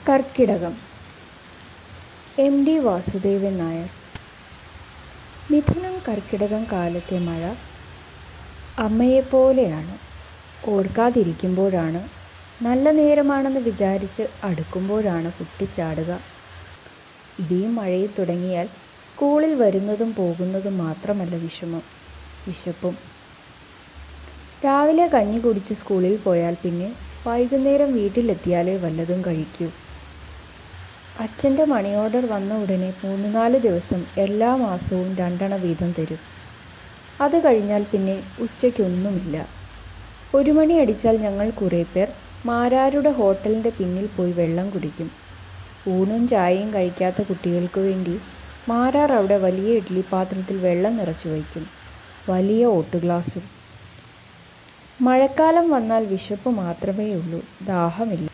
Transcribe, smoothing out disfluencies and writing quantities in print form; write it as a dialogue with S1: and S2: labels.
S1: കർക്കിടകം. എം.ടി. വാസുദേവൻ നായർ. മിഥുനം കർക്കിടകം കാലത്തെ മഴ അമ്മയെപ്പോലെയാണ്. ഓർക്കാതിരിക്കുമ്പോഴാണ്, നല്ല നേരമാണെന്ന് വിചാരിച്ച് അടുക്കുമ്പോഴാണ് പൊട്ടിച്ചാടുക. ഇടിയും മഴയും തുടങ്ങിയാൽ സ്കൂളിൽ വരുന്നതും പോകുന്നതും മാത്രമല്ല വിശപ്പും. രാവിലെ കഞ്ഞി കുടിച്ച് സ്കൂളിൽ പോയാൽ പിന്നെ വൈകുന്നേരം വീട്ടിലെത്തിയാലേ വല്ലതും കഴിക്കൂ. അച്ഛൻ്റെ മണി ഓർഡർ വന്ന ഉടനെ 3-4 ദിവസം എല്ലാ മാസവും 2 അണ വീതം തരും. അത് കഴിഞ്ഞാൽ പിന്നെ ഉച്ചയ്ക്കൊന്നുമില്ല. 1 മണി അടിച്ചാൽ ഞങ്ങൾ കുറേ പേർ മാരാരുടെ ഹോട്ടലിൻ്റെ പിന്നിൽ പോയി വെള്ളം കുടിക്കും. ഊണും ചായയും കഴിക്കാത്ത കുട്ടികൾക്ക് വേണ്ടി മാരാർ അവിടെ വലിയ ഇഡ്ഡലി പാത്രത്തിൽ വെള്ളം നിറച്ചു വയ്ക്കും, വലിയ ഓട്ടുഗ്ലാസും. മഴക്കാലം വന്നാൽ വിശപ്പ് മാത്രമേ ഉള്ളൂ, ദാഹമില്ല.